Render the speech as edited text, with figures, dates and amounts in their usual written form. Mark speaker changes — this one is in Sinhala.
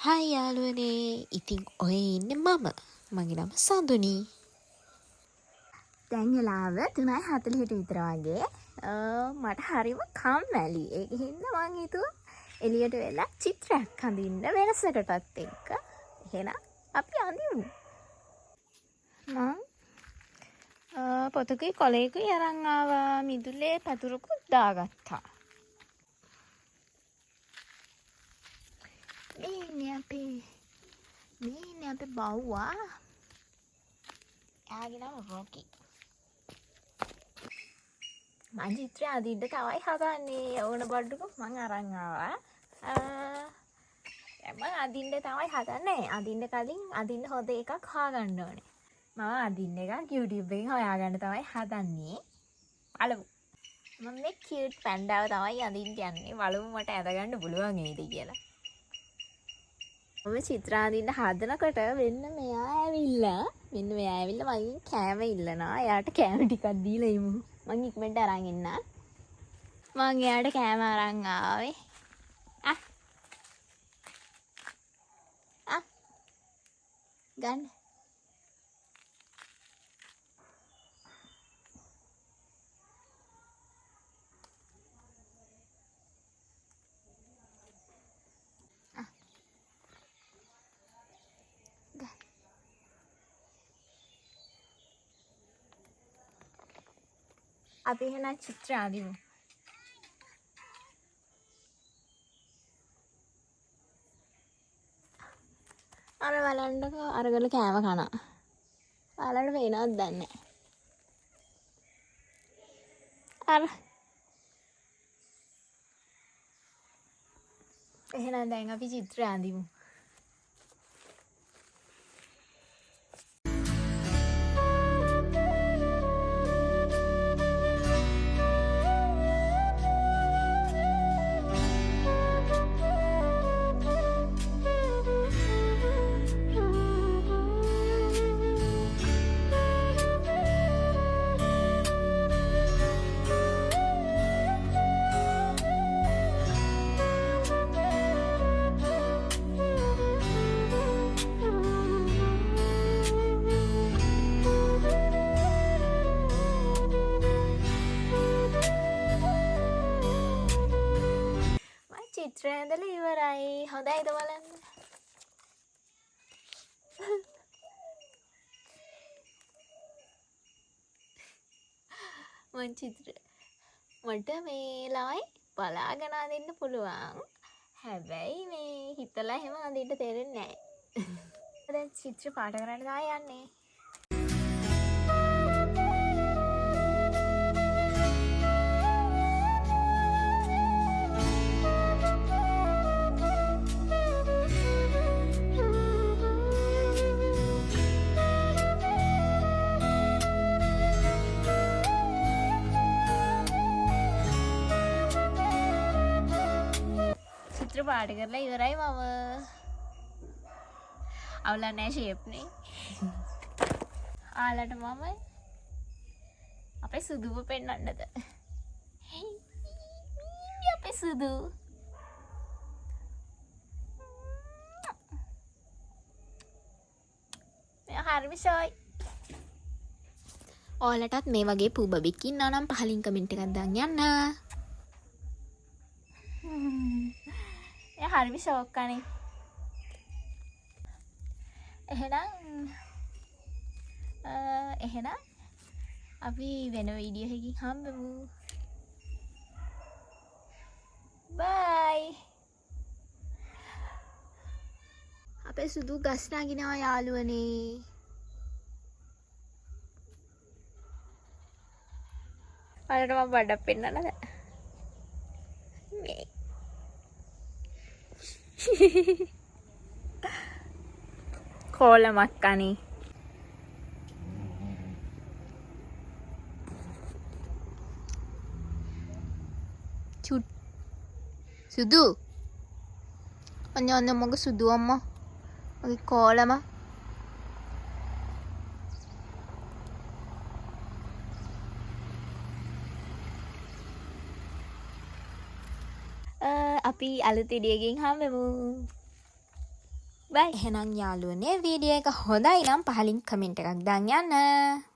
Speaker 1: හායි යාළුවනේ. ඉතින් ඔය ඉන්නේ මගේ නම සඳුනි.
Speaker 2: දැන් වෙලාව 3:40ට විතර වගේ. මට හරිම කම්මැලි. ඒක හින්දා මං හිතුවා එළියට වෙලා චිත්‍රයක් අඳින්න වෙනසකටත් එක්ක. එහෙනම් අපි අඳිමු. මං පොතකුයි කොලේකුයි අරන් ආවා. මිදුලේ පතුරුකුත් දාගත්තා. මේ ඉන්නේ අපේ බව්වා. එයාගේ නම රොකි. මං චිත්‍රය අඳින්න තමයි හදන්නේ. ඕන බඩුක මං අරන් ආවා. මම අඳින්න තමයි හදන්නේ. අඳින්න කලින් අඳින්න හොඳ එකක් හොයාගන්න ඕනේ. මම අඳින්න එකක් YouTube එකෙන් හොයාගන්න තමයි හදන්නේ. බලමු. මම මේ කියුට් පැන්ඩාව තමයි අඳින්න යන්නේ. බලමු මට ඇඳගන්න පුළුවන් වේද කියලා. මම චිත්‍ර අඳින්න හදනකොට මෙයා ඇවිල්ලා මගෙන් කෑම ඉල්ලනවා. එයාට කෑම ටිකක් දීලා ඉමු. මං ඉක්මනට අරන් එන්න. මං එයාට කෑම අරන් ආවේ. ගන්න. අපි එහෙනම් චිත්‍ර අඳිමු. අර බලන්නකෝ අරගල කෑම කනවා. ඔයාලට පේනවද දන්නේ නැහැ. අර එහෙනම් දැන් අපි චිත්‍ර අඳිමු. චිත්‍ර ඇඳලා ඉවරයි. හොඳයිද බලන්න? මට මේ ළමයි බලාගෙන අඳින්න පුළුවන්. හැබැයි මේ හිතලා එහෙම අඳින්න තේරෙන්නේ නැහැ. දැන් චිත්‍ර පාට කරන්න තමයි යන්නේ. පාට කරලා ඉවරයි මම. අවුලක් නැහැ ෂේප් නේ. ආලට මම අපේ සුදුව පෙන්නන්නද? අපේ සුදු. හරිම ෂෝයි. ඔයාලටත් මේ වගේ පූබබෙක් ඉන්නා නම් පහලින් කමෙන්ට් එකක් දාන්න යන්න. හරිම ෂෝක් අනේ. එහෙනම් අපි වෙන වීඩියෝ එකකින් හම්බෙමු. බයි. අපේ සුදු ගස් නගිනවා යාළුවනේ. ඔයාලට මම බඩක් පෙන්නන්නද? මේ කෝලමක් අනේ. සුදු අන්න මගේ සුදු අම්මා මගේ කෝලම. අපි අලුත් විඩියෝ එකකින් හම්බෙමු. බයි.
Speaker 1: එහෙනම් යාළුවනේ වීඩියෝ එක හොඳයි නම් පහලින් කමෙන්ට් එකක් දාන්න යන්න.